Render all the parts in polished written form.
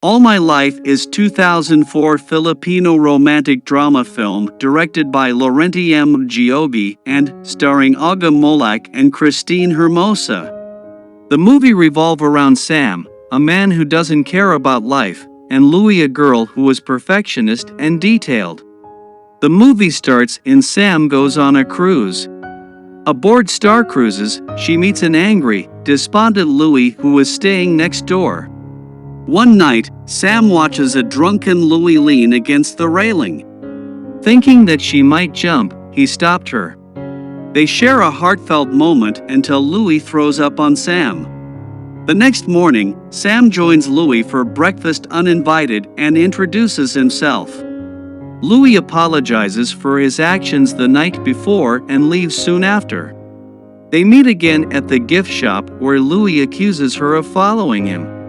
All My Life is 2004 Filipino romantic drama film directed by Laurenti M. Dyogi and starring Muhlach and Kristine Hermosa. The movie revolves around Sam, a man who doesn't care about life, and Louie, a girl who is perfectionist and detailed. The movie starts in Sam goes on a cruise. Aboard Star Cruises, she meets an angry, despondent Louie who is staying next door. One night, Sam watches a drunken Louie lean against the railing. Thinking that she might jump, he stopped her. They share a heartfelt moment until Louie throws up on Sam. The next morning, Sam joins Louie for breakfast uninvited and introduces himself. Louie apologizes for his actions the night before and leaves soon after. They meet again at the gift shop where Louie accuses her of following him.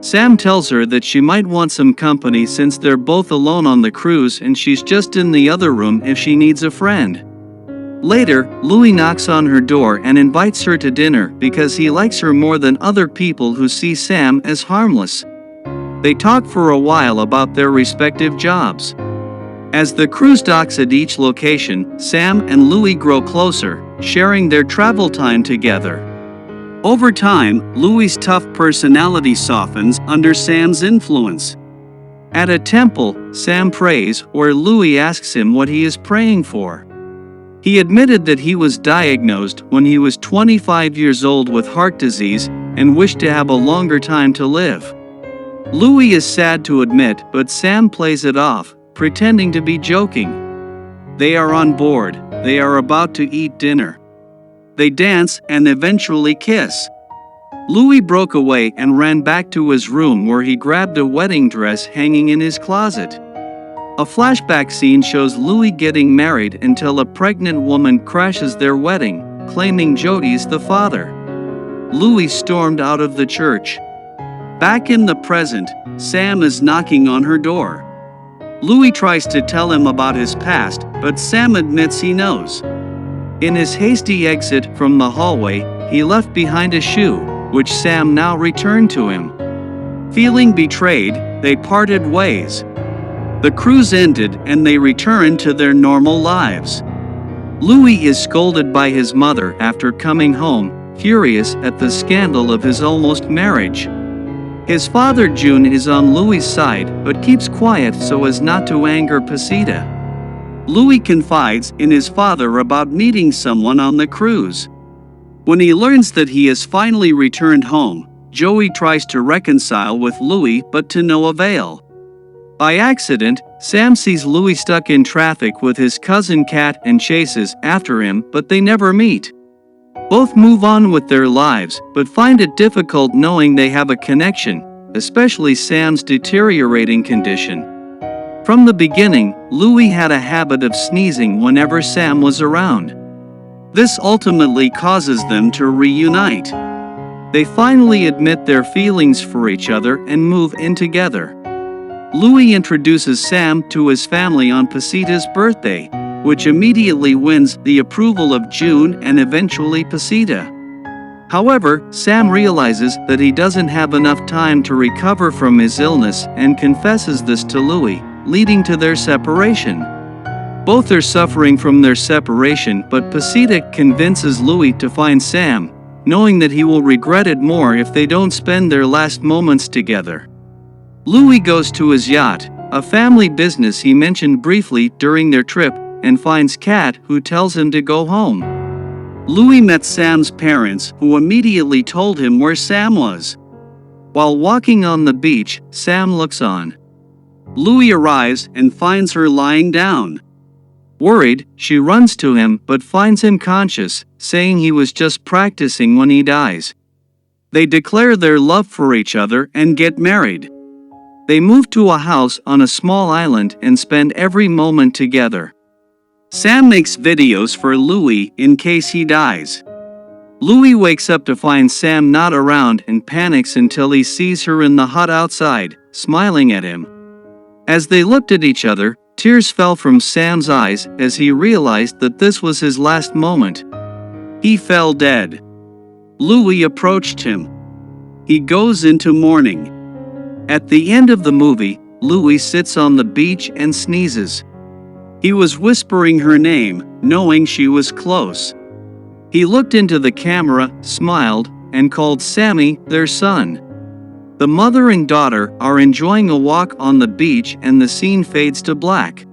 Sam tells her that she might want some company since they're both alone on the cruise and she's just in the other room if she needs a friend. Later, Louie knocks on her door and invites her to dinner because he likes her more than other people who see Sam as harmless. They talk for a while about their respective jobs. As the cruise docks at each location, Sam and Louie grow closer, sharing their travel time together. Over time, Louie's tough personality softens under Sam's influence. At a temple, Sam prays where Louie asks him what he is praying for. He admitted that he was diagnosed when he was 25 years old with heart disease and wished to have a longer time to live. Louie is sad to admit, but Sam plays it off, pretending to be joking. They are on board. They are about to eat dinner. They dance and eventually kiss. Louie broke away and ran back to his room where he grabbed a wedding dress hanging in his closet. A flashback scene shows Louie getting married until a pregnant woman crashes their wedding, claiming Jody's the father. Louie stormed out of the church. Back in the present, Sam is knocking on her door. Louie tries to tell him about his past, but Sam admits he knows. In his hasty exit from the hallway, he left behind a shoe, which Sam now returned to him. Feeling betrayed, they parted ways. The cruise ended and they returned to their normal lives. Louie is scolded by his mother after coming home, furious at the scandal of his almost marriage. His father June is on Louie's side but keeps quiet so as not to anger Pasita. Louie confides in his father about meeting someone on the cruise. When he learns that he has finally returned home, Joey tries to reconcile with Louie but to no avail. By accident, Sam sees Louie stuck in traffic with his cousin Kat and chases after him, but they never meet. Both move on with their lives, but find it difficult knowing they have a connection, especially Sam's deteriorating condition. From the beginning, Louie had a habit of sneezing whenever Sam was around. This ultimately causes them to reunite. They finally admit their feelings for each other and move in together. Louie introduces Sam to his family on Pasita's birthday, which immediately wins the approval of June and eventually Pasita. However, Sam realizes that he doesn't have enough time to recover from his illness and confesses this to Louie, leading to their separation. Both are suffering from their separation, but Pasita convinces Louie to find Sam, knowing that he will regret it more if they don't spend their last moments together. Louie goes to his yacht, a family business he mentioned briefly during their trip, and finds Kat, who tells him to go home. Louie met Sam's parents, who immediately told him where Sam was. While walking on the beach, Sam looks on. Louie arrives and finds her lying down. Worried, she runs to him but finds him conscious, saying he was just practicing when he dies. They declare their love for each other and get married. They move to a house on a small island and spend every moment together. Sam makes videos for Louie in case he dies. Louie wakes up to find Sam not around and panics until he sees her in the hut outside, smiling at him. As they looked at each other, tears fell from Sam's eyes as he realized that this was his last moment. He fell dead. Louie approached him. He goes into mourning. At the end of the movie, Louis sits on the beach and sneezes. He was whispering her name, knowing she was close. He looked into the camera, smiled, and called Sammy their son. The mother and daughter are enjoying a walk on the beach and the scene fades to black.